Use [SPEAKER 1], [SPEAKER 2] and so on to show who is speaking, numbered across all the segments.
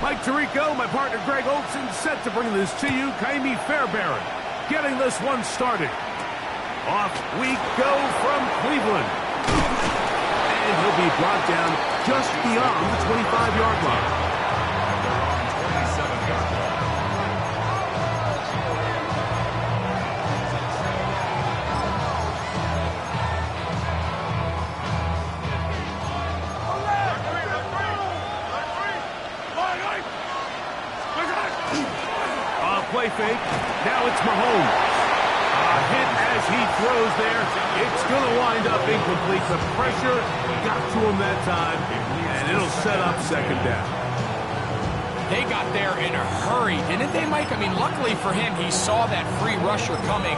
[SPEAKER 1] Mike Tirico, my partner Greg Olson, set to bring this to you. Kaimi Fairbairn getting this one started. Off we go from Cleveland. And he'll be brought down just beyond the 25-yard line. Play fake. Now it's Mahomes. A hit as he throws there. It's going to wind up incomplete. The pressure got to him that time, and it'll set up second down.
[SPEAKER 2] They got there in a hurry, didn't they, Mike? I mean, luckily for him, he saw that free rusher coming,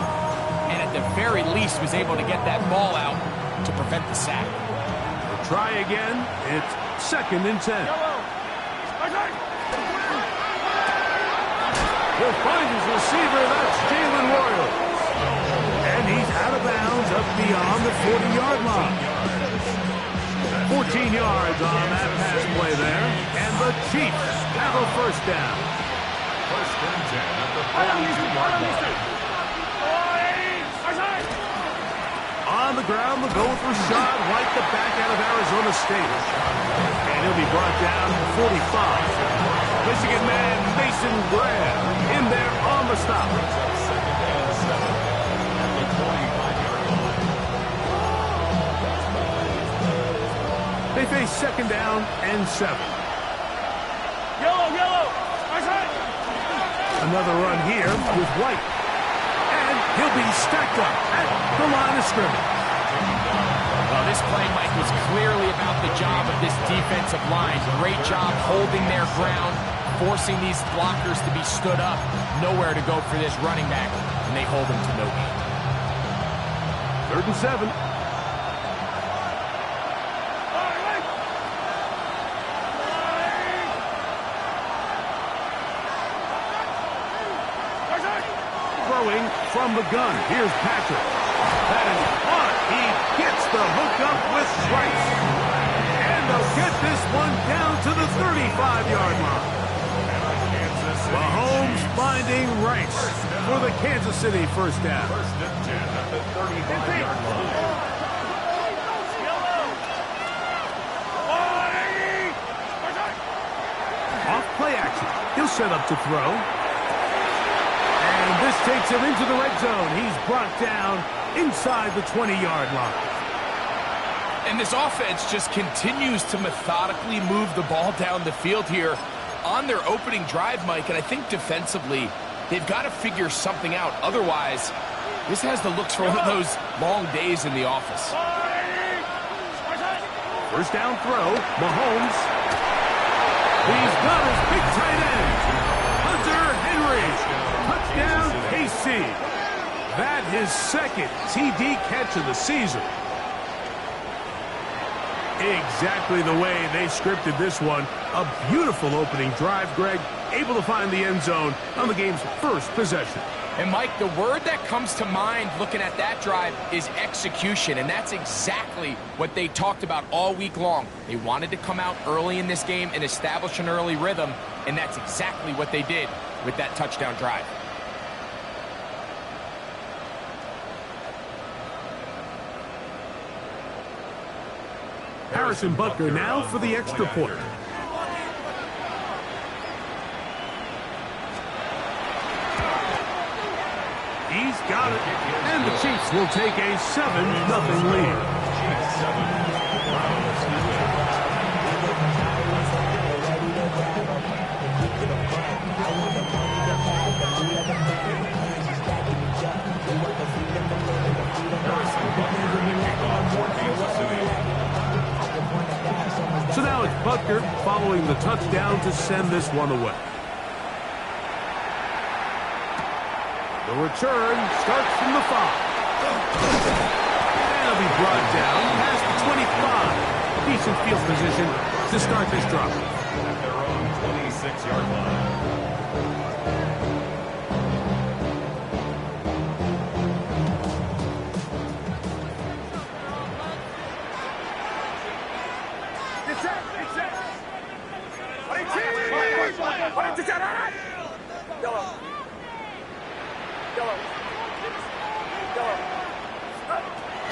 [SPEAKER 2] and at the very least was able to get that ball out to prevent the sack.
[SPEAKER 1] We'll try again. It's 2nd and 10. He'll find his receiver. That's Jalen Royals. And he's out of bounds up beyond the 40-yard line. 14 yards on that pass play there. And the Chiefs have a first down.
[SPEAKER 3] First and 10 at the 42-yard line.
[SPEAKER 1] On the ground, they'll go with Rashad White, the back out of Arizona State. And he'll be brought down to 45. Michigan man Mason Graham in there on the stop.
[SPEAKER 3] Second and 7 at the 25-yard line.
[SPEAKER 1] They face second down and 7.
[SPEAKER 4] Yellow!
[SPEAKER 1] Another run here with White. And he'll be stacked up at the line of scrimmage.
[SPEAKER 2] Well, this play, Mike, was clearly about the job of this defensive line. Great job holding their ground, forcing these blockers to be stood up. Nowhere to go for this running back, and they hold him to no gain.
[SPEAKER 1] 3rd and 7. Throwing from the gun. Here's Patrick. That is caught. He gets the hook up with Rice. And they'll get this one down to the 35-yard line. Mahomes finding Rice for the Kansas City first down.
[SPEAKER 3] First and 10 at the 35-yard line.
[SPEAKER 1] Off play action. He'll set up to throw. And this takes him into the red zone. He's brought down inside the 20-yard line.
[SPEAKER 2] And this offense just continues to methodically move the ball down the field here on their opening drive, Mike. And I think defensively, they've got to figure something out. Otherwise, this has the looks for one of those long days in the office.
[SPEAKER 1] First down throw. Mahomes. He's got his big tight end. Hunter Henry. Touchdown, KC. That his second TD catch of the season. Exactly the way they scripted this one. A beautiful opening drive, Greg. Able to find the end zone on the game's first possession.
[SPEAKER 2] And, Mike, the word that comes to mind looking at that drive is execution, and that's exactly what they talked about all week long. They wanted to come out early in this game and establish an early rhythm, and that's exactly what they did with that touchdown drive.
[SPEAKER 1] Harrison Butker now for the extra point. He's got it. And the Chiefs will take a 7-0 lead. So now it's Butker following the touchdown to send this one away. The return starts from the 5. And it'll be brought down past the 25. Decent field position to start this drive.
[SPEAKER 3] At their own 26-yard line.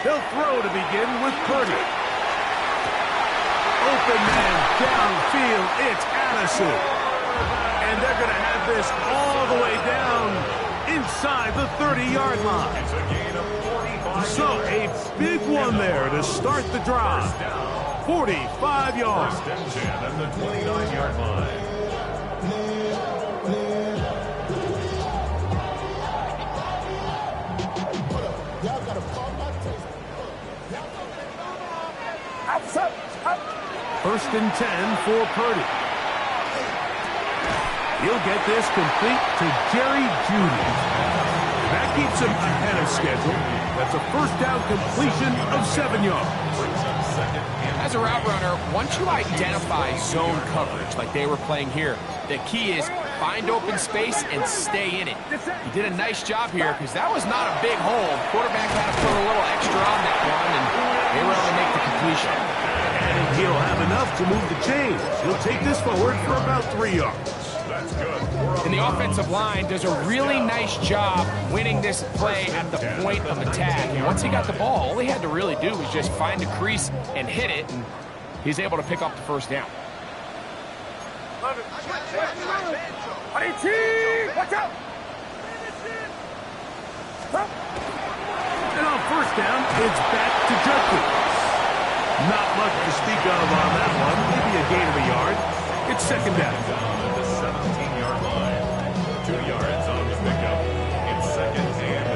[SPEAKER 1] He'll throw to begin with Purdy. Open man downfield. It's Addison. And they're going to have this all the way down inside the 30-yard line. So a big one there to start the drive. 45 yards.
[SPEAKER 3] First and 10 at the 29-yard line.
[SPEAKER 1] First and 10 for Purdy. He'll get this complete to Jerry Jeudy. That keeps him ahead of schedule. That's a first down completion of 7 yards.
[SPEAKER 2] As a route runner, once you identify zone coverage like they were playing here, the key is find open space and stay in it. He did a nice job here because that was not a big hole. Quarterback had to put a little extra on that one, and they were able to make the completion.
[SPEAKER 1] And he'll have enough to move the chains. He'll take this forward for about 3 yards.
[SPEAKER 3] That's good.
[SPEAKER 2] And the offensive line does a really nice job winning this play at the point of attack. And once he got the ball, all he had to really do was just find a crease and hit it, and he's able to pick up the first down.
[SPEAKER 1] Watch out! And on first down, it's back to Judkins. Not much to speak of on that one. Maybe a gain of a yard. It's second down.
[SPEAKER 3] At the 17-yard line. 2 yards on the pickup. It's second and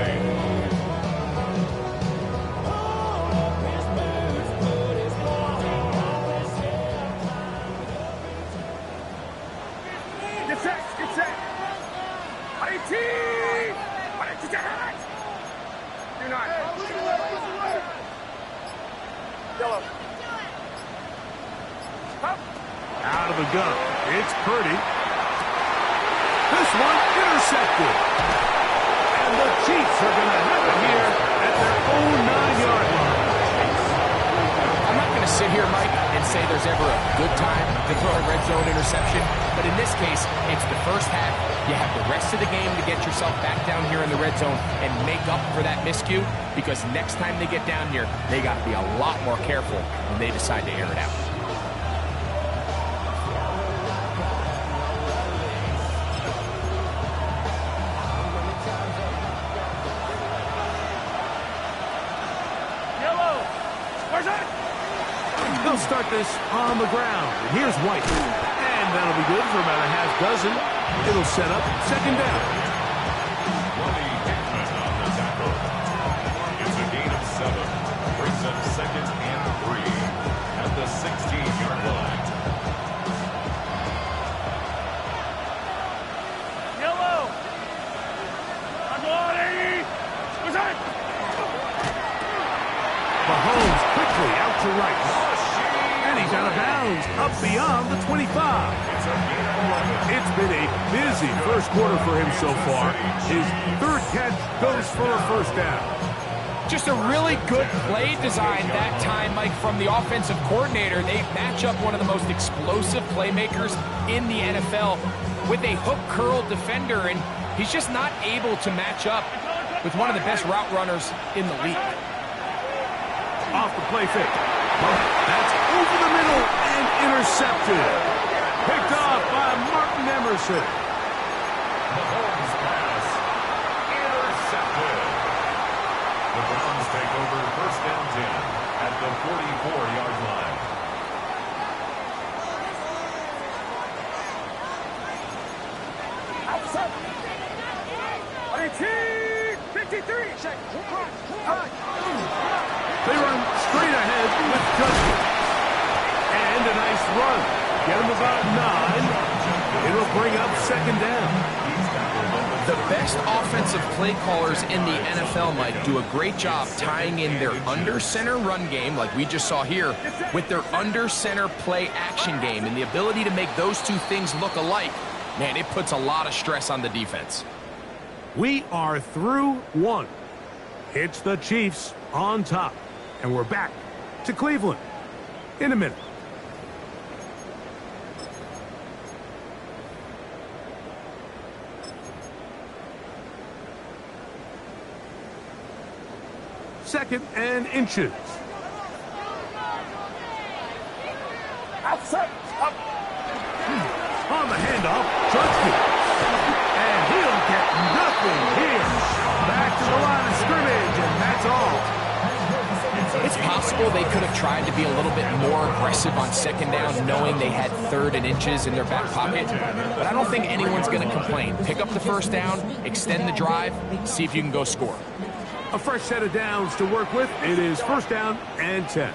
[SPEAKER 1] 8. Get set! Get set! Do not. Yellow. Out of the gun. It's Purdy. This one intercepted. And the Chiefs are going to have it here at their own 9-yard line.
[SPEAKER 2] I'm not going to sit here, Mike, and say there's ever a good time to throw a red zone interception, but in this case, it's the first half. You have the rest of the game to get yourself back down here in the red zone and make up for that miscue, because next time they get down here, they got to be a lot more careful when they decide to air it out.
[SPEAKER 1] They'll start this on the ground. And here's White. And that'll be good for about a half dozen. It'll set up second down.
[SPEAKER 3] Lonnie Hickman on the tackle. It's a gain of 7. Brings up second and 3 at the 16-yard line.
[SPEAKER 1] Yellow. Mahomes quickly out to Rice. And he's out of bounds, up beyond the 25. It's been a busy first quarter for him so far. His third catch goes for a first down.
[SPEAKER 2] Just a really good play design that time, Mike, from the offensive coordinator. They match up one of the most explosive playmakers in the NFL with a hook curl defender, and he's just not able to match up with one of the best route runners in the league.
[SPEAKER 1] Off the play fake. That's over the middle and intercepted. Picked off by Martin Emerson.
[SPEAKER 3] Mahomes pass. Intercepted. The Browns take over first and 10 at the 44-yard line.
[SPEAKER 1] Outside. 53. Check. They run straight ahead with Judkins. And a nice run. Get him about 9. It'll bring up second down.
[SPEAKER 2] The best offensive play callers in the NFL, Mike, do a great job tying in their under-center run game, like we just saw here, with their under-center play action game. And the ability to make those two things look alike, man, it puts a lot of stress on the defense.
[SPEAKER 1] We are through one. It's the Chiefs on top. And we're back to Cleveland in a minute. 2nd and inches. On the handoff, Johnson. And he'll get nothing here. Back to the line of scrimmage, and that's all.
[SPEAKER 2] It's possible they could have tried to be a little bit more aggressive on 2nd down, knowing they had 3rd and inches in their back pocket. But I don't think anyone's going to complain. Pick up the 1st down, extend the drive, see if you can go score.
[SPEAKER 1] A fresh set of downs to work with. It is 1st down and 10.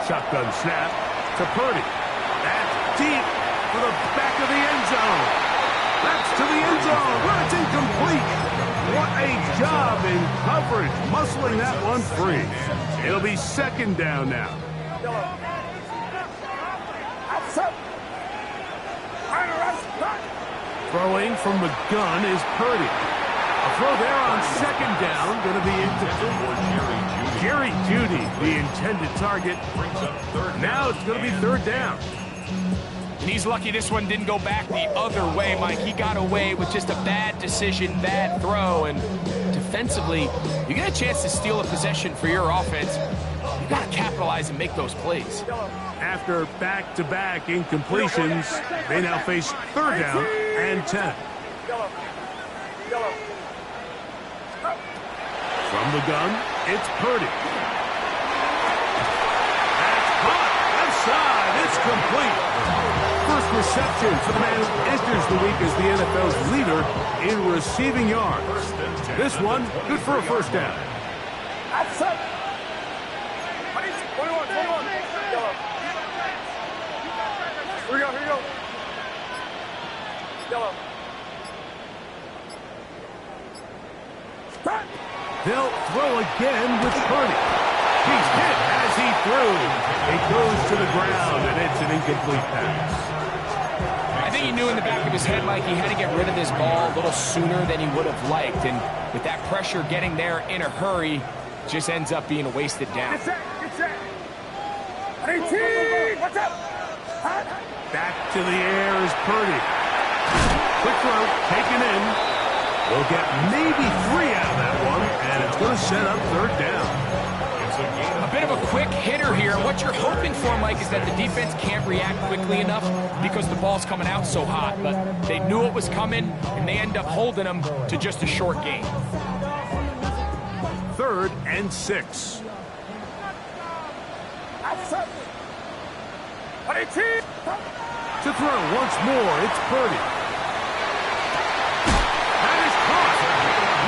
[SPEAKER 1] Shotgun snap to Purdy. That's deep for the back of the end zone. That's to the end zone, but it's incomplete. What a job in coverage, muscling that one free. It'll be 2nd down now. Throwing from the gun is Purdy. A throw there on 2nd down, going to be incomplete. Jerry Jeudy, the intended target. Now it's going to be 3rd down.
[SPEAKER 2] And he's lucky this one didn't go back the other way, Mike. He got away with just a bad decision, bad throw, and defensively, you get a chance to steal a possession for your offense. You got to capitalize and make those plays.
[SPEAKER 1] After back-to-back incompletions, they now face 3rd down and 10. From the gun, it's Purdy. That's caught. Left side. It's complete. First reception for the man who enters the week as the NFL's leader in receiving yards. This one, good for a 1st down.
[SPEAKER 4] Here we go. Yellow.
[SPEAKER 1] They'll throw again with Purdy. He's hit as he threw. It goes to the ground, and it's an incomplete pass.
[SPEAKER 2] I think he knew in the back of his head, Mike, he had to get rid of this ball a little sooner than he would have liked. And with that pressure getting there in a hurry, just ends up being a wasted down.
[SPEAKER 4] Get set. 18, what's up?
[SPEAKER 1] Back to the air is Purdy. Quick throw, taken in. We'll get maybe 3 out of that one, and it's going to set up 3rd down.
[SPEAKER 2] A bit of a quick hitter here. What you're hoping for, Mike, is that the defense can't react quickly enough because the ball's coming out so hot. But they knew it was coming, and they end up holding them to just a short gain.
[SPEAKER 1] 3rd and 6. To throw once more, it's Purdy. That is caught.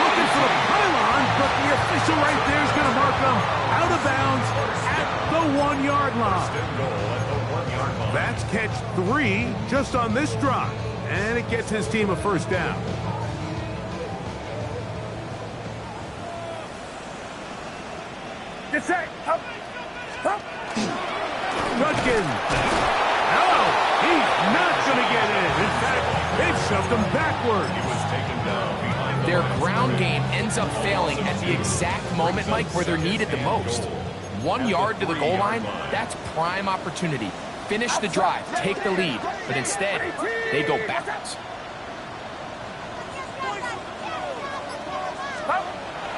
[SPEAKER 1] Looking for the pylon, but the official right there is going to mark them out of bounds at the 1-yard line. That's catch 3 just on this drive, and it gets his team a 1st down.
[SPEAKER 4] Get set. Up.
[SPEAKER 1] Judkins. No, he's not going to get in. In fact, they've shoved him backward.
[SPEAKER 3] He was taken down behind
[SPEAKER 2] Their ground game ends up failing at the exact moment, Mike, where they're needed the most. 1 yard to the goal line, that's prime opportunity. Finish the drive, take the lead, but instead, they go backwards.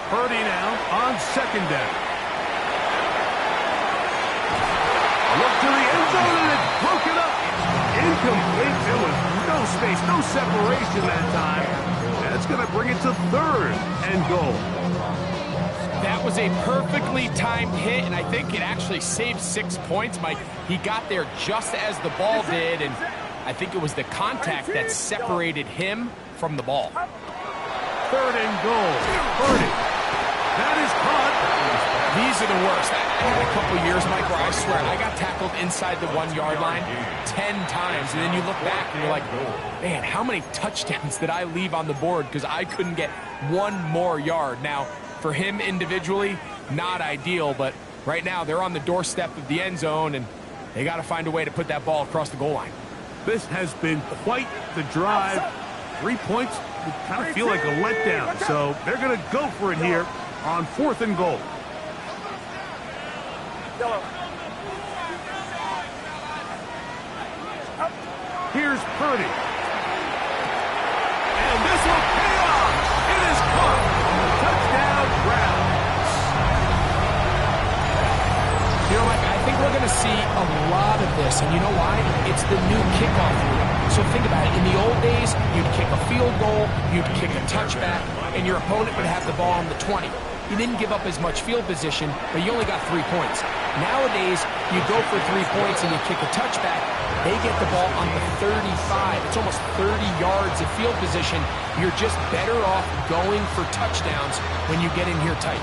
[SPEAKER 1] Purdy now on 2nd down. Look to the end zone, and it's broken up. Incomplete. There was no space, no separation that time. That's going to bring it to 3rd and goal.
[SPEAKER 2] That was a perfectly timed hit, and I think it actually saved 6 points, Mike. He got there just as the ball did, and I think it was the contact that separated him from the ball.
[SPEAKER 1] 3rd and goal. Purdy. That is caught.
[SPEAKER 2] These are the worst. I had a couple years, Mike, where I swear I got tackled inside the 1-yard line 10 times, and then you look back and you're like, man, how many touchdowns did I leave on the board because I couldn't get 1 more yard? Now, for him individually, not ideal, but right now they're on the doorstep of the end zone, and they got to find a way to put that ball across the goal line.
[SPEAKER 1] This has been quite the drive. 3 points would kind of feel like a letdown, so they're going to go for it here on 4th and goal. Here's Purdy. And this will pay off. It is caught. Touchdown,
[SPEAKER 2] see a lot of this, and you know why? It's the new kickoff rule. So think about it. In the old days, you'd kick a field goal, you'd kick a touchback, and your opponent would have the ball on the 20. You didn't give up as much field position, but you only got 3 points. Nowadays, you go for 3 points and you kick a touchback, they get the ball on the 35. It's almost 30 yards of field position. You're just better off going for touchdowns when you get in here tight.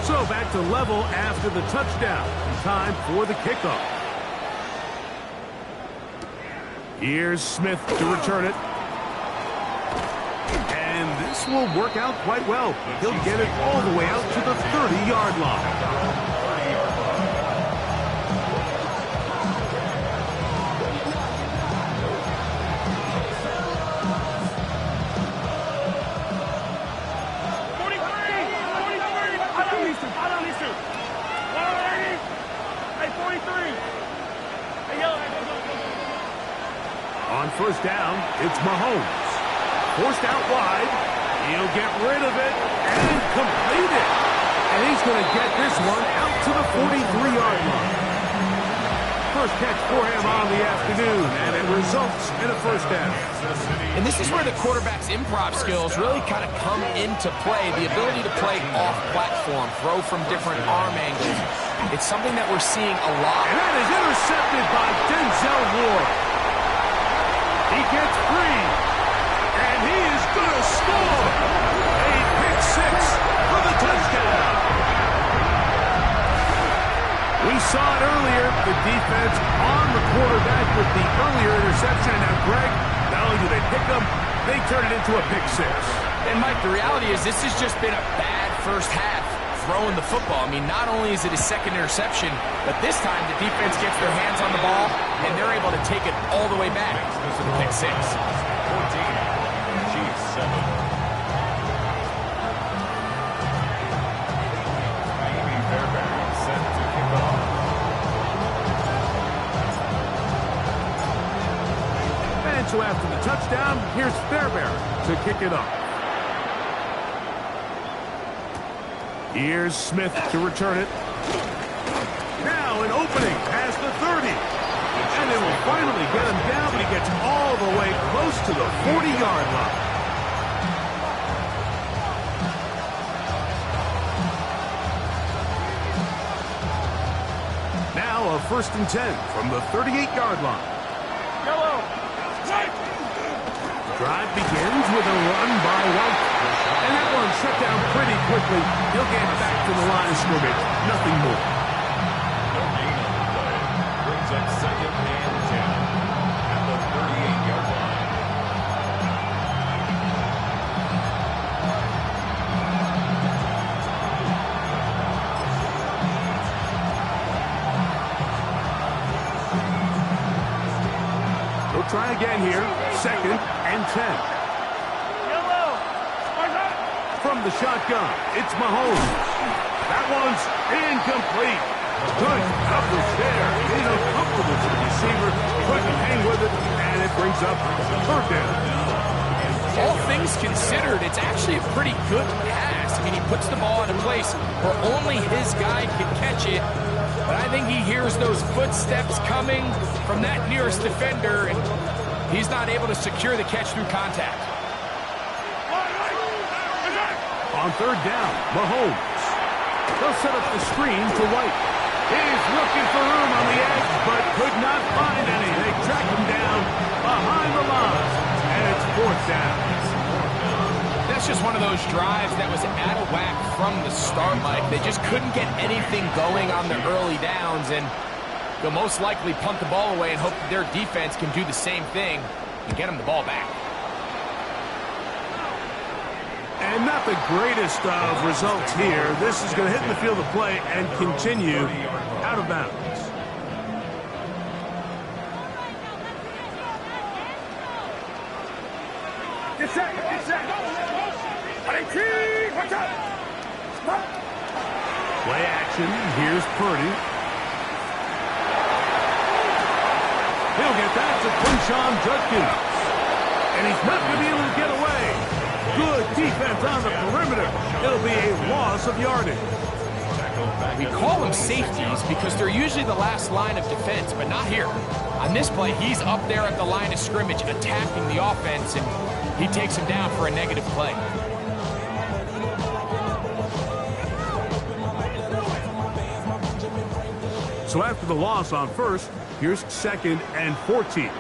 [SPEAKER 1] So back to level after the touchdown. Time for the kickoff. Here's Smith to return it. And this will work out quite well. He'll get it all the way out to the 30-yard line. On first down, it's Mahomes. Forced out wide. He'll get rid of it and complete it. And he's going to get this one out to the 43-yard line. First catch for him on the afternoon, and it results in a first down.
[SPEAKER 2] And this is where the quarterback's improv skills really kind of come into play. The ability to play off-platform, throw from different arm angles. It's something that we're seeing a lot.
[SPEAKER 1] And that is intercepted by Denzel Ward. He gets free, and he is going to score. A pick six for the touchdown. We saw it earlier, the defense on the quarterback with the earlier interception. Now, Greg, not only do they pick him, they turn it into a pick six.
[SPEAKER 2] And, Mike, the reality is this has just been a bad first half throwing the football. I mean, not only is it his second interception, but this time the defense gets their hands on the ball, and they're able to take it all the way back for the pick six.
[SPEAKER 3] 14, Chiefs 7.
[SPEAKER 1] So after the touchdown, here's Fairbairn to kick it off. Here's Smith to return it. Now an opening past the 30. And they will finally get him down, but he gets all the way close to the 40-yard line. Now a 1st and 10 from the 38-yard line. Drive begins with a run by White. And that one shut down pretty quickly. He'll get back to the line of scrimmage. Nothing more.
[SPEAKER 3] No gain on the play. Brings up 2nd and 10 at the 38-yard line.
[SPEAKER 1] They'll try again here. 2nd and 10. From the shotgun, it's Mahomes. That one's incomplete. Good coverage there. He's uncomfortable to the receiver. Couldn't hang with it, and it brings up 3rd down.
[SPEAKER 2] All things considered, it's actually a pretty good pass. I mean, he puts the ball in a place where only his guy can catch it. But I think he hears those footsteps coming from that nearest defender, and he's not able to secure the catch through contact.
[SPEAKER 1] On 3rd down, Mahomes. They'll set up the screen to White. He's looking for room on the edge, but could not find any. They track him down behind the line, and it's 4th down.
[SPEAKER 2] That's just one of those drives that was out of whack from the start, Mike. They just couldn't get anything going on the early downs, and they'll most likely punt the ball away and hope that their defense can do the same thing and get them the ball back.
[SPEAKER 1] And not the greatest of results here. This is going to hit in the field of play and continue out of bounds.
[SPEAKER 4] Get set, get set. Watch out. Stop.
[SPEAKER 1] Play action. Here's Purdy. He'll get that to Quinshon Judkins. And he's not going to be able to get away. Good defense on the perimeter. It'll be a loss of yardage.
[SPEAKER 2] We call them safeties because they're usually the last line of defense, but not here. On this play, he's up there at the line of scrimmage attacking the offense, and he takes him down for a negative play.
[SPEAKER 1] So after the loss on first, here's 2nd and 14.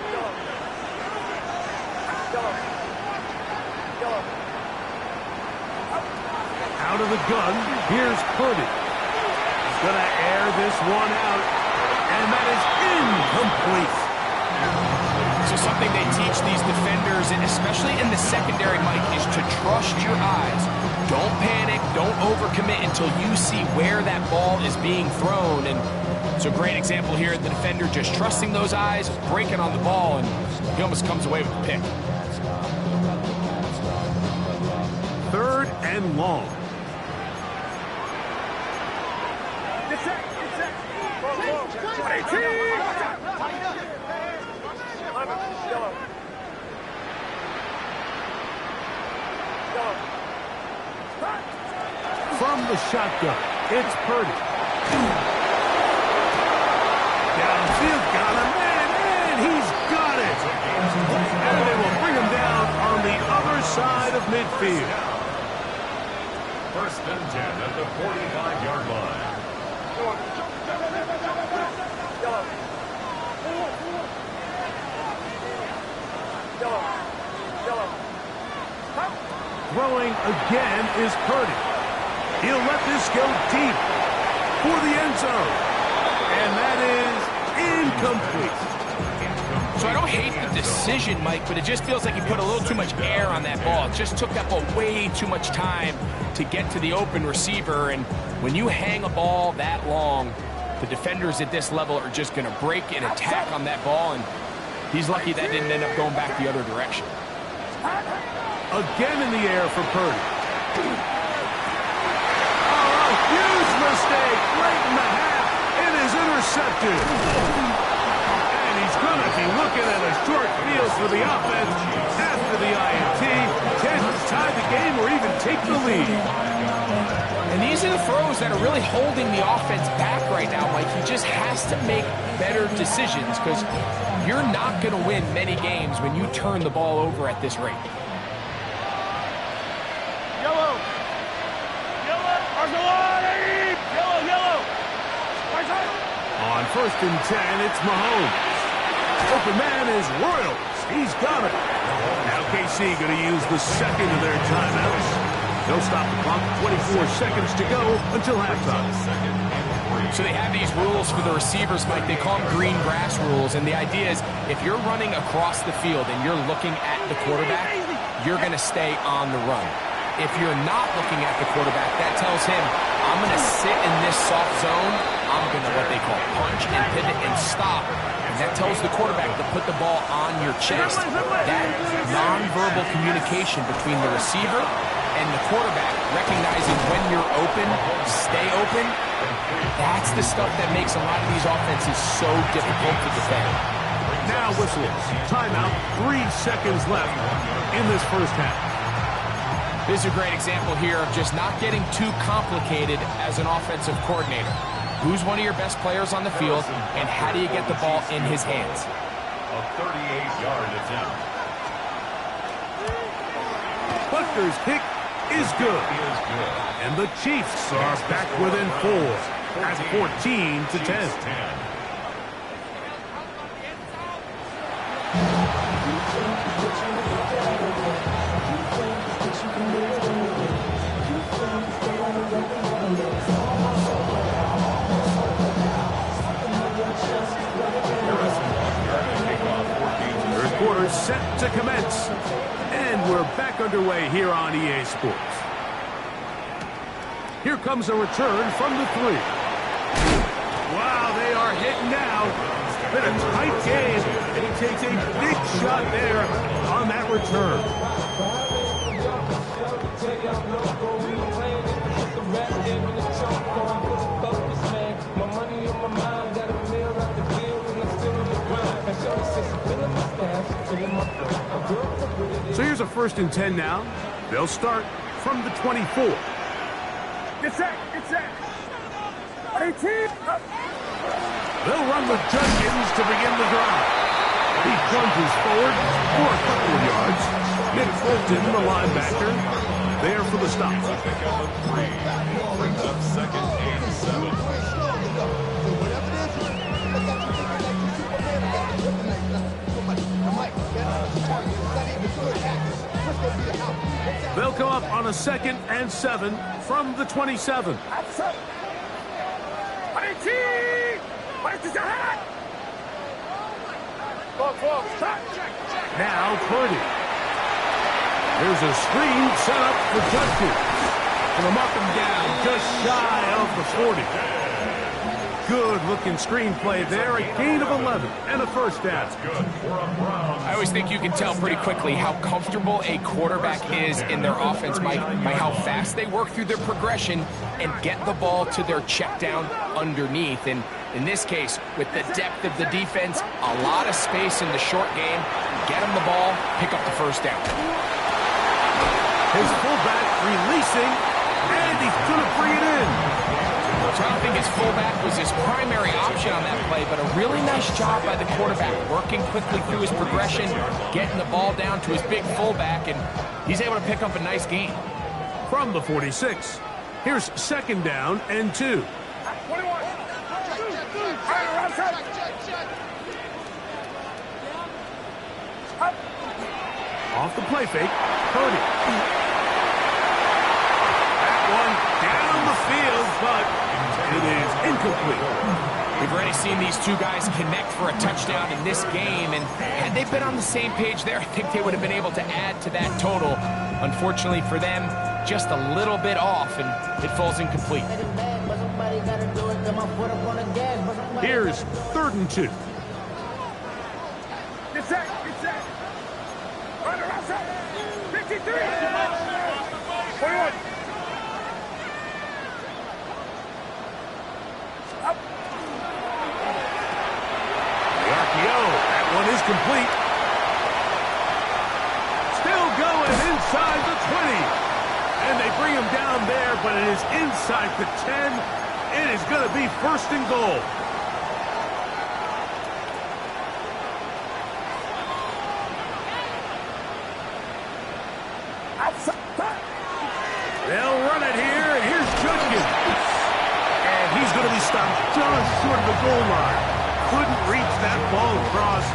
[SPEAKER 1] Out of the gun, here's Potw. He's going to air this one out, and that is incomplete.
[SPEAKER 2] So something they teach these defenders, and especially in the secondary, Mike, is to trust your eyes. Don't panic, don't overcommit until you see where that ball is being thrown. And it's a great example here, the defender just trusting those eyes, breaking on the ball, and he almost comes away with the pick.
[SPEAKER 1] 3rd and long. From the shotgun, it's Potw. Downfield, got him, and he's got it. And they will bring him down on the other side of midfield.
[SPEAKER 3] 1st and 10 at the 45-yard line.
[SPEAKER 1] Throwing again is Potw. He'll let this go deep for the end zone. And that is incomplete.
[SPEAKER 2] So I don't hate the decision, Mike, but it just feels like he put a little too much air on that ball. It just took that ball way too much time to get to the open receiver. And when you hang a ball that long, the defenders at this level are just going to break and attack on that ball. And he's lucky that didn't end up going back the other direction.
[SPEAKER 1] Again in the air for Potw. Oh, a huge mistake right in the half. It is intercepted. And he's going to be looking at a short field for the offense after the INT. Chance to tie the game or even take the lead.
[SPEAKER 2] And these are the throws that are really holding the offense back right now, Mike. He just has to make better decisions because you're not going to win many games when you turn the ball over at this rate.
[SPEAKER 1] On 1st and 10, it's Mahomes. Open man is Royals. He's got it. Now KC going to use the 2nd of their timeouts. They'll stop the clock. 24 seconds to go until halftime.
[SPEAKER 2] So they have these rules for the receivers, Mike. They call them green grass rules. And the idea is if you're running across the field and you're looking at the quarterback, you're going to stay on the run. If you're not looking at the quarterback, that tells him, I'm going to sit in this soft zone. I'm going to what they call punch and pivot and stop. And that tells the quarterback to put the ball on your chest. That nonverbal communication between the receiver and the quarterback, recognizing when you're open, stay open, that's the stuff that makes a lot of these offenses so difficult to defend.
[SPEAKER 1] Now whistles. Timeout. 3 seconds left in this first half.
[SPEAKER 2] This is a great example here of just not getting too complicated as an offensive coordinator. Who's one of your best players on the field, and how do you get the ball in his hands?
[SPEAKER 3] A 38-yard attempt.
[SPEAKER 1] Butker's kick is good. And the Chiefs are back within 4 at 14-10. Third quarter set to commence. And we're back underway here on EA Sports. Here comes a return from the 3. Wow, they are hitting now. It's been a tight game, and he takes a big shot there on that return. first and 10 now. They'll start from the 24.
[SPEAKER 4] Get set. Get set. 18. Up.
[SPEAKER 1] They'll run with Judkins to begin the drive. He plunges forward for a couple of yards. Nick Fulton, the linebacker, there for the stop.
[SPEAKER 3] Pick up a 3. Brings up second and 7.
[SPEAKER 1] They'll come up on a 2nd and 7 from the 27.
[SPEAKER 4] Outside. 18. What is that? 12. Stop.
[SPEAKER 1] Now Purdy. There's a screen set up for Judkins. And a muck him down just shy of the 40. Good-looking screenplay there. A gain of 11 and a first down.
[SPEAKER 2] I always think you can tell pretty quickly how comfortable a quarterback is in their offense, Mike, by how fast they work through their progression and get the ball to their check down underneath. And in this case, with the depth of the defense, a lot of space in the short game, get them the ball, pick up the first down.
[SPEAKER 1] His fullback releasing, and he's going to bring it in.
[SPEAKER 2] So I don't think his fullback was his primary option on that play, but a really nice job by the quarterback, working quickly through his progression, getting the ball down to his big fullback, and he's able to pick up a nice gain.
[SPEAKER 1] From the 46, here's 2nd down and 2.
[SPEAKER 4] 21.
[SPEAKER 1] Off the play fake, Purdy. That one down the field, but it is incomplete.
[SPEAKER 2] We've already seen these two guys connect for a touchdown in this game, and had they been on the same page there, I think they would have been able to add to that total. Unfortunately for them, just a little bit off, and it falls incomplete.
[SPEAKER 1] Here's 3rd and 2.
[SPEAKER 4] Get set. Get set. Run around set. 53. 21. Up.
[SPEAKER 1] The RPO, that one is complete. Still going inside the 20. And they bring him down there, but it is inside the 10. It is going to be 1st and goal. They'll run it here, and here's Judkins. And he's going to be stopped just short of the goal line. Couldn't reach that ball across,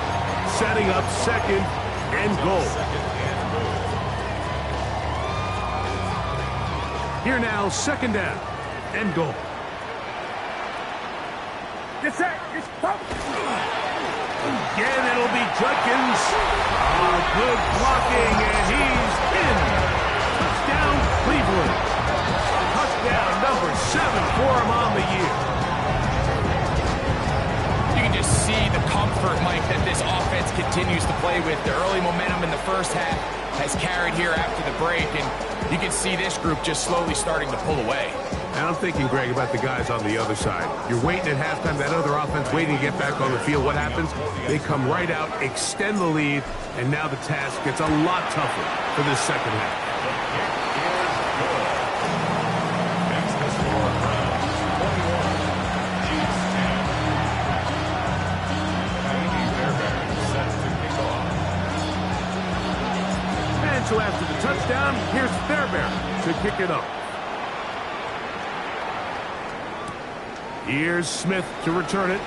[SPEAKER 1] setting up 2nd and goal. Here now, 2nd down and goal.
[SPEAKER 4] Get set. Get up.
[SPEAKER 1] Again, it'll be Judkins. Oh, good blocking, and he's in. Touchdown, Cleveland. Touchdown number 7 for him on the year.
[SPEAKER 2] You can just see the comfort, Mike, that this offense continues to play with. The early momentum in the first half has carried here after the break, and you can see this group just slowly starting to pull away.
[SPEAKER 1] And I'm thinking, Greg, about the guys on the other side. You're waiting at halftime, that other offense waiting to get back on the field. What happens? They come right out, extend the lead, and now the task gets a lot tougher for this second half. And so after the touchdown, here's Fairbairn to kick it up. Here's Smith to return it.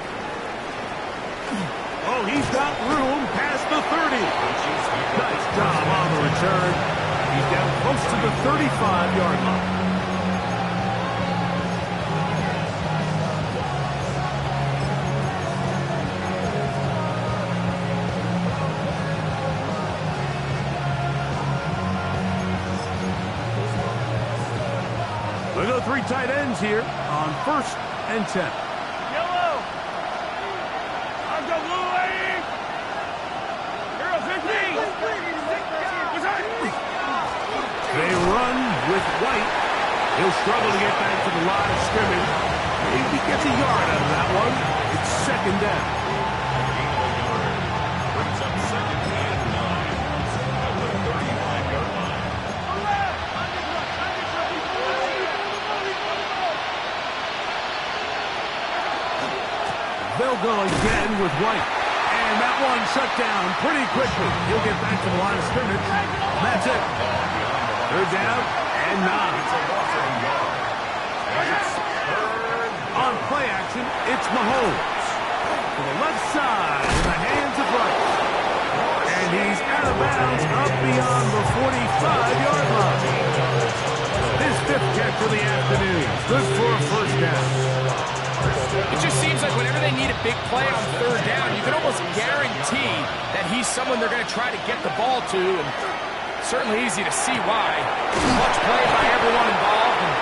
[SPEAKER 1] Oh, he's got room past the 30. Nice job on the return. He's down close to the 35-yard line. We'll go 3 tight ends here on 1st and 10.
[SPEAKER 4] Yellow. I've got blue lady. Hero 50.
[SPEAKER 1] They run with White. He'll struggle to get back to the line of scrimmage. Maybe gets a yard out of that one. It's 2nd down.
[SPEAKER 3] Brings up 2nd and 9 at the 35-yard
[SPEAKER 1] They'll go again with White. And that one shut down pretty quickly. He'll get back to the line of scrimmage. That's it. Third down and 9. On play action, it's Mahomes. To the left side, in the hands of Rice. And he's out of bounds up beyond the 45-yard line. His 5th catch of the afternoon. Good for a first down.
[SPEAKER 2] It just seems like whenever they need a big play on third down, you can almost guarantee that he's someone they're going to try to get the ball to, and certainly easy to see why. Much play by everyone involved and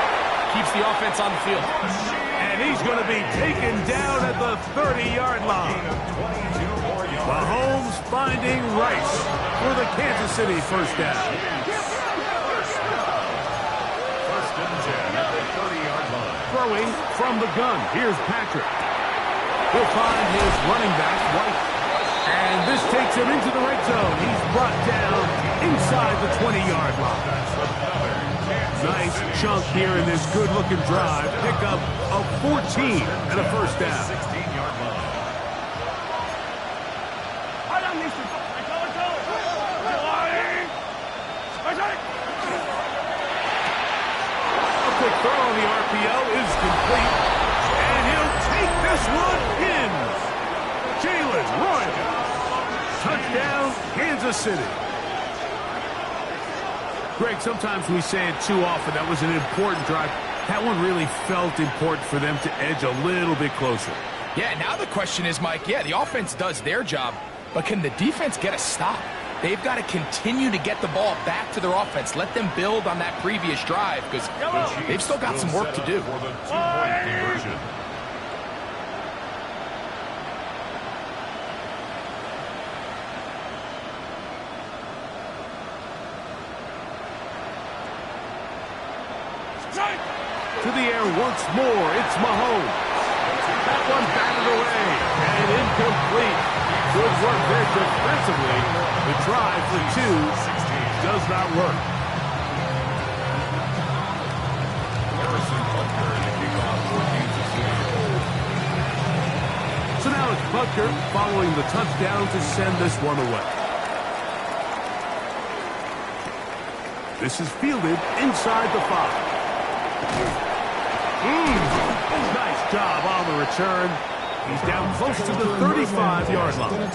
[SPEAKER 2] keeps the offense on the field.
[SPEAKER 1] And he's going to be taken down at the 30-yard line. Mahomes finding Rice for the Kansas City first down.
[SPEAKER 3] First and 10 at the 30-yard line.
[SPEAKER 1] Throwing from the gun. Here's Patrick. He'll find his running back, White. And this takes him into the red zone. He's brought down inside the 20-yard line. Nice chunk here in this good-looking drive. Pick up of 14 and a first down.
[SPEAKER 3] 16-yard line.
[SPEAKER 1] A quick throw on the RPO is complete. And he'll take this one in. Jalen Royal. Touchdown, Kansas City. Greg, sometimes we say it too often. That was an important drive. That one really felt important for them to edge a little bit closer.
[SPEAKER 2] Yeah, now the question is, Mike, yeah, the offense does their job, but can the defense get a stop? They've got to continue to get the ball back to their offense. Let them build on that previous drive because they've still got some work to do.
[SPEAKER 3] For the two-point conversion.
[SPEAKER 1] To the air once more, it's Mahomes. That one batted away and incomplete. Good work there defensively. The try for 2 does not work. So now it's Butker following the touchdown to send this one away. This is fielded inside the 5. Nice job on the return. He's down close to the 35-yard line.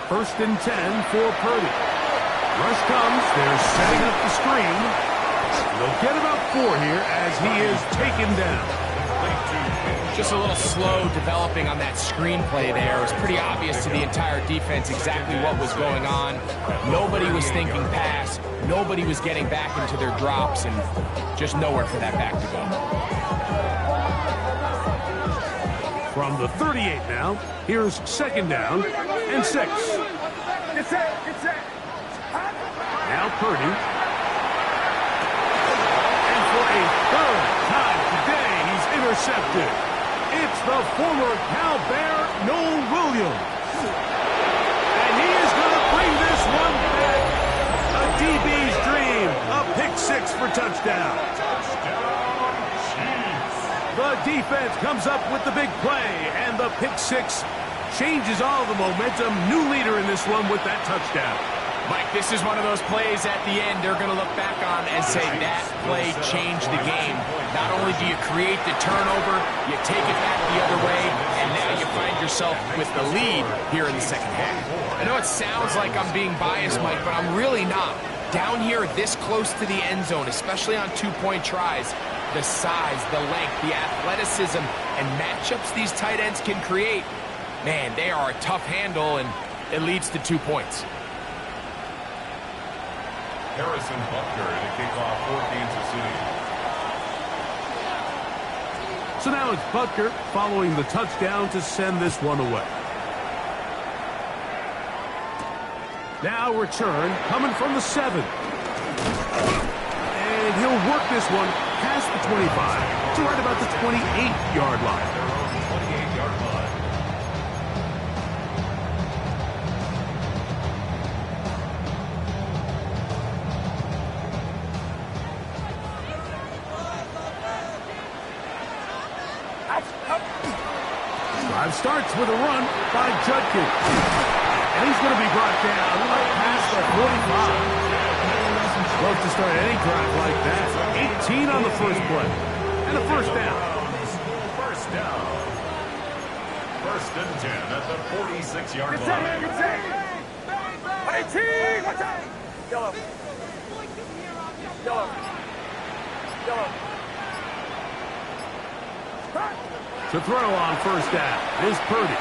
[SPEAKER 1] First and 10 for Purdy. Rush comes. They're setting up the screen. They'll get about 4 here as he is taken down.
[SPEAKER 2] Just a little slow developing on that screenplay there. It was pretty obvious to the entire defense exactly what was going on. Nobody was thinking pass. Nobody was getting back into their drops, and just nowhere for that back to go.
[SPEAKER 1] From the 38 now, here's second down and 6. Now Purdy. And for a third time today, he's intercepted. It's the former Cal Bear, Noel Williams. And he is going to bring this one back. A DB's dream. A pick-6 for touchdown. The defense comes up with the big play, and the pick-6 changes all the momentum. New leader in this one with that touchdown.
[SPEAKER 2] Mike, this is one of those plays at the end they're going to look back on and say that play changed the game. Not only do you create the turnover, you take it back the other way, and now you find yourself with the lead here in the second half. I know it sounds like I'm being biased, Mike, but I'm really not. Down here this close to the end zone, especially on two-point tries, the size, the length, the athleticism, and matchups these tight ends can create, man, they are a tough handle, and it leads to 2 points.
[SPEAKER 3] Harrison Butker to kick off for Kansas City.
[SPEAKER 1] So now it's Butker following the touchdown to send this one away. Now return coming from the 7. And he'll work this one past the 25 to right about the 28-yard line.
[SPEAKER 3] Their own 28-yard line.
[SPEAKER 1] Drive starts with a run by Judkins. And he's going to be brought down right past the 45. Love to start any drive like that. 18 on the first play. And a first down.
[SPEAKER 3] First down. First and 10 at the 46-yard
[SPEAKER 4] Good
[SPEAKER 3] line.
[SPEAKER 4] save, good save. 18, watch out. Yellow. Yellow. Yellow.
[SPEAKER 1] To throw on first down is Purdy.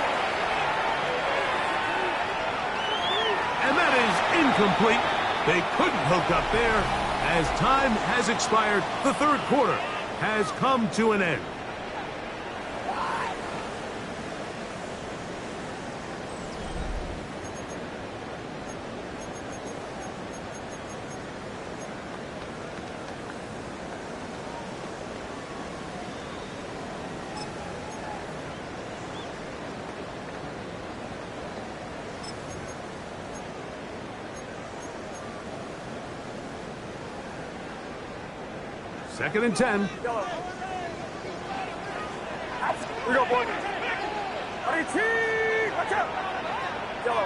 [SPEAKER 1] And that is incomplete. They couldn't hook up there. As time has expired, the third quarter has come to an end. Second and 10.
[SPEAKER 4] Yellow. We go, boy. 18, watch out. Yellow.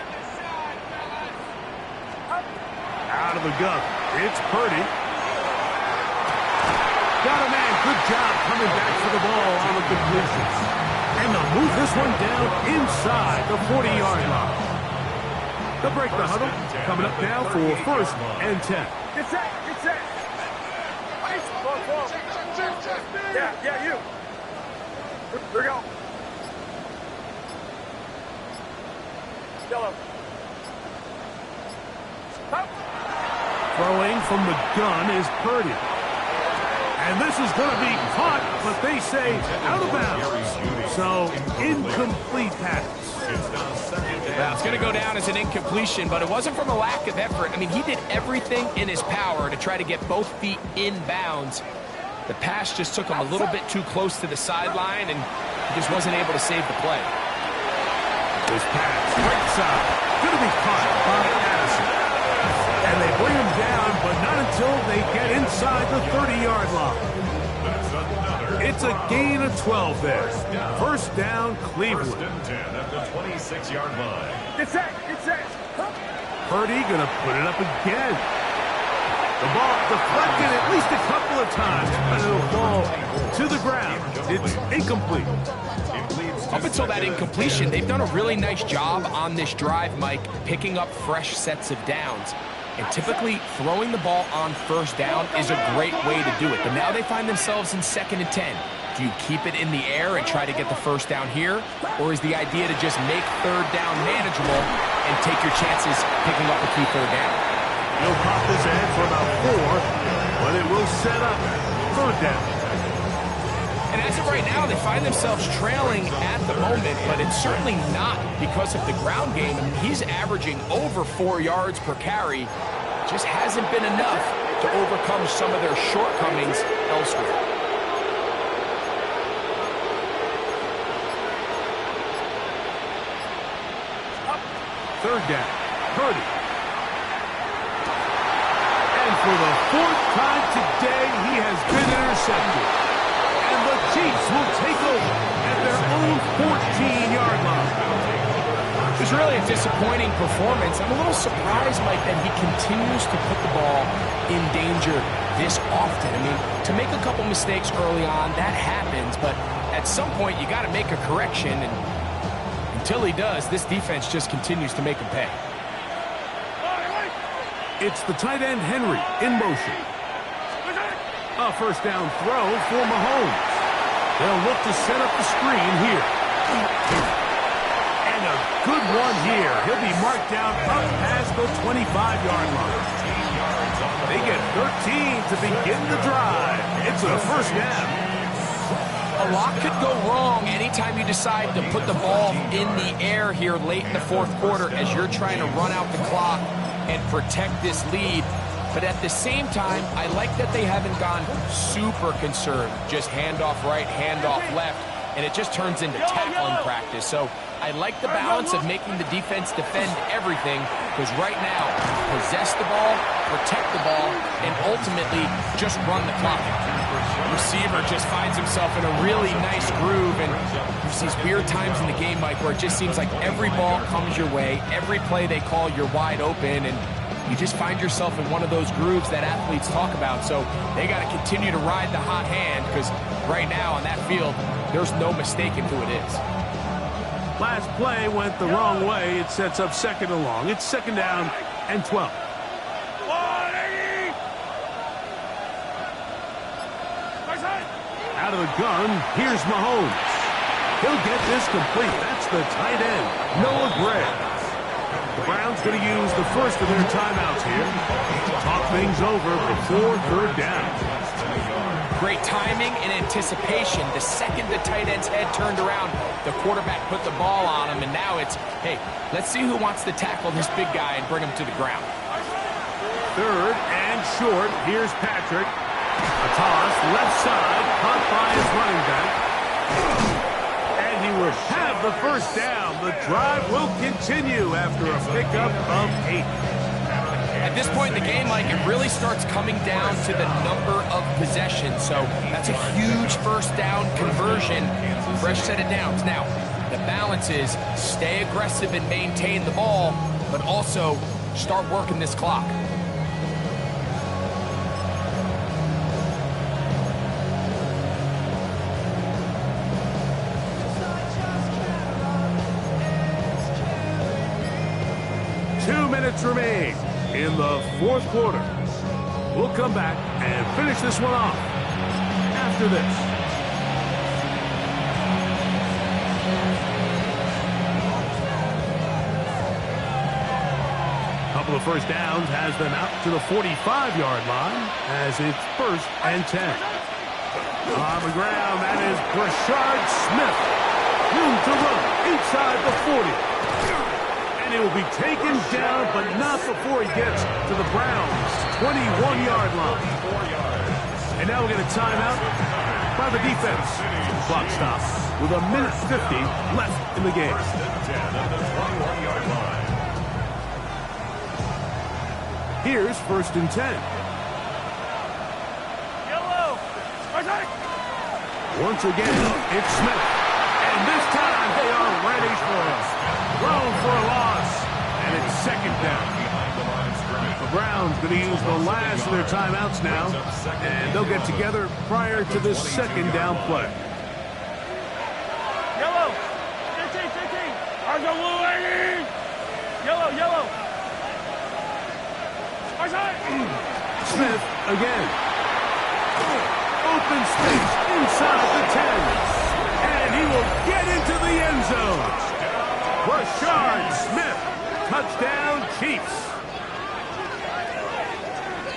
[SPEAKER 1] Out of the gun. It's Purdy. Got a man. Good job coming back for the ball on the completion. And they'll move this one down inside the 40-yard line. They'll break the huddle. Coming up now for first and 10.
[SPEAKER 4] Get set, get set. Yeah, you. Here we go. Yellow. Up.
[SPEAKER 1] Throwing from the gun is Purdy. And this is going to be caught, but they say out of bounds. So, incomplete pass.
[SPEAKER 2] Well, it's going to go down as an incompletion, but it wasn't from a lack of effort. I mean, he did everything in his power to try to get both feet in bounds. The pass just took him a little bit too close to the sideline, and he just wasn't able to save the play.
[SPEAKER 1] This pass, right side, going to be caught by Addison. And they bring him down, but not until they get inside the 30-yard line. It's a gain of 12 there. First down, Cleveland.
[SPEAKER 3] First and 10 at the 26-yard line.
[SPEAKER 4] Get set, get set.
[SPEAKER 1] Purdy going to put it up again. The ball deflected at least a couple of times, but it'll fall to the ground. It's incomplete.
[SPEAKER 2] Up until that incompletion, they've done a really nice job on this drive, Mike, picking up fresh sets of downs. And typically, throwing the ball on first down is a great way to do it. But now they find themselves in second and 10. Do you keep it in the air and try to get the first down here? Or is the idea to just make third down manageable and take your chances picking up a key third down?
[SPEAKER 1] He'll pop this ahead for about 4, but it will set up third down.
[SPEAKER 2] And as of right now, they find themselves trailing at the moment, but it's certainly not because of the ground game. I mean, he's averaging over 4 yards per carry. Just hasn't been enough to overcome some of their shortcomings elsewhere.
[SPEAKER 1] Third down, Purdy. And for the 4th time today, he has been intercepted. And the Chiefs will take over at their own 14-yard line.
[SPEAKER 2] It's really a disappointing performance. I'm a little surprised, Mike, that he continues to put the ball in danger this often. I mean, to make a couple mistakes early on, that happens, but at some point you got to make a correction, and until he does, this defense just continues to make him pay.
[SPEAKER 1] It's the tight end Henry in motion. A first down throw for Mahomes. They'll look to set up the screen here. And a good one here. He'll be marked down up past the 25-yard line. They get 13 to begin the drive. It's a first down.
[SPEAKER 2] A lot could go wrong anytime you decide to put the ball in the air here late in the fourth quarter as you're trying to run out the clock and protect this lead. But at the same time, I like that they haven't gone super concerned. Just handoff right, handoff left, and it just turns into tackling practice. So I like the balance of making the defense defend everything, because right now, possess the ball, protect the ball, and ultimately just run the clock. Receiver just finds himself in a really nice groove, and there's these weird times in the game, Mike, where it just seems like every ball comes your way, every play they call, you're wide open, and you just find yourself in one of those grooves that athletes talk about. So they got to continue to ride the hot hand, because right now on that field, there's no mistaking who it is.
[SPEAKER 1] Last play went the wrong way. It sets up second and long. It's second down and 12. Out of the gun, here's Mahomes. He'll get this complete. That's the tight end, Noah Gray. The Browns going to use the first of their timeouts here. Talk things over before third down.
[SPEAKER 2] Great timing and anticipation. The second the tight end's head turned around, the quarterback put the ball on him, and now it's, hey, let's see who wants to tackle this big guy and bring him to the ground.
[SPEAKER 1] Third and short. Here's Patrick. A toss, left side, caught by his running back. And he will have the first down. The drive will continue after a pickup of 8.
[SPEAKER 2] At this point in the game, Mike, it really starts coming down to the number of possessions. So that's a huge first down conversion. Fresh set of downs. Now, the balance is stay aggressive and maintain the ball, but also start working this clock.
[SPEAKER 1] Remain in the fourth quarter. We'll come back and finish this one off after this. Couple of first downs has them out to the 45-yard line as it's first and 10. On the ground, that is Brashard Smith. Room to run inside the 40. And he will be taken down, but not before he gets to the Browns' 21-yard line. And now we'll get a timeout by the defense. Clock stops with 1:50 left in the game. Here's first and 10. Once again, it's Smith. And this time they are ready for him. Thrown for a loss, and it's second down. The Browns going to use the last of their timeouts now, and they'll get together prior to this second down play.
[SPEAKER 4] Yellow! 15! Argo blue 80! Yellow!
[SPEAKER 1] Smith again. Open space inside the 10. And he will get into the end zone. Brashard Smith, touchdown Chiefs.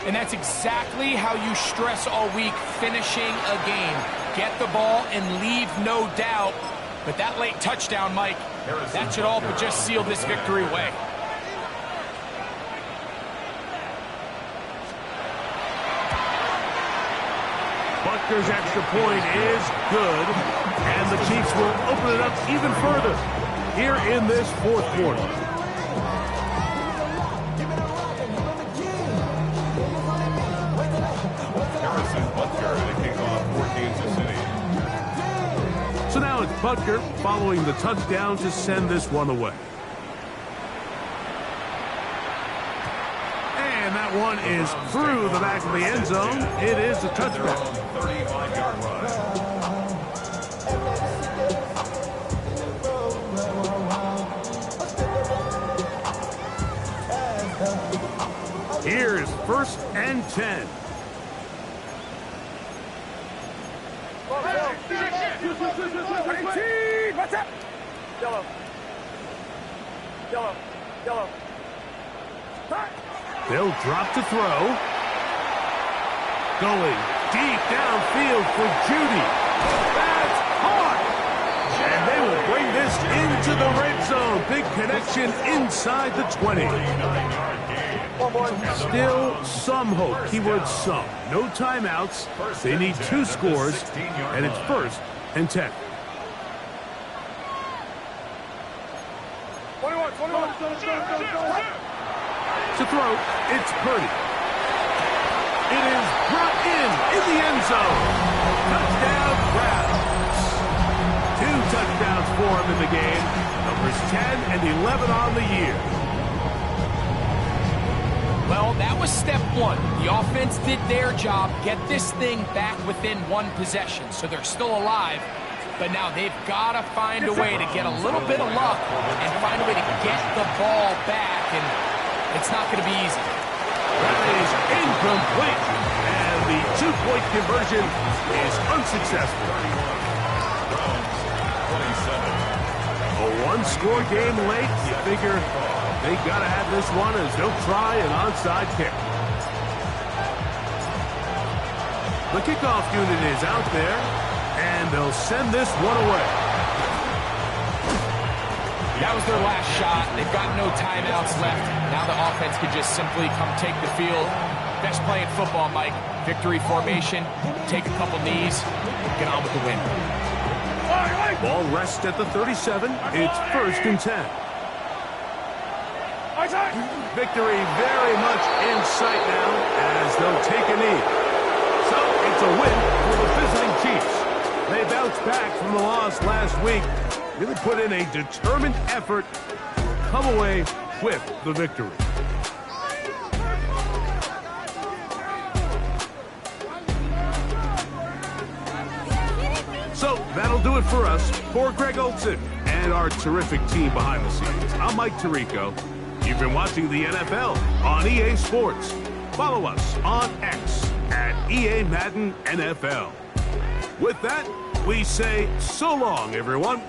[SPEAKER 2] And that's exactly how you stress all week, finishing a game. Get the ball and leave no doubt. But that late touchdown, Mike, that should all but just seal this victory away.
[SPEAKER 1] Butker's extra point is good, and the Chiefs will open it up even further here in this fourth quarter. So now it's Potw following the touchdown to send this one away. And that one is through the back of the end zone. It is a touchback.
[SPEAKER 3] 35-yard run.
[SPEAKER 1] Here's first and 10.
[SPEAKER 4] What's up? Yellow.
[SPEAKER 1] They'll drop to throw. Going deep downfield for Judy. That's hard. And they will bring this into the red zone. big connection inside the 20. Still some hope. Keyword some. No timeouts. They need 2 scores, and it's 1st and 10.
[SPEAKER 4] 21.
[SPEAKER 1] To throw, it's Purdy. It is brought in the end zone. Touchdown, Browns. 2 touchdowns for him in the game. Numbers 10 and 11 on the year.
[SPEAKER 2] Well, that was step 1. The offense did their job, get this thing back within 1 possession, so they're still alive. But now they've got to find a way to get a little bit of luck and find a way to get the ball back, and it's not going to be easy.
[SPEAKER 1] That is incomplete, and the 2-point conversion is unsuccessful. A 1-score game late, you figure they got to have this one as they'll try an onside kick. The kickoff unit is out there, and they'll send this one away.
[SPEAKER 2] That was their last shot. They've got no timeouts left. Now the offense can just simply come take the field. Best play in football, Mike. Victory formation, take a couple knees, get on with the win.
[SPEAKER 1] Ball rests at the 37. It's 1st and 10. Victory very much in sight now as they'll take a knee. So it's a win for the visiting Chiefs. They bounced back from the loss last week. Really put in a determined effort to come away with the victory. So that'll do it for us. For Greg Olson and our terrific team behind the scenes, I'm Mike Tirico. You've been watching the NFL on EA Sports. Follow us on X at EA Madden NFL. With that, we say so long, everyone.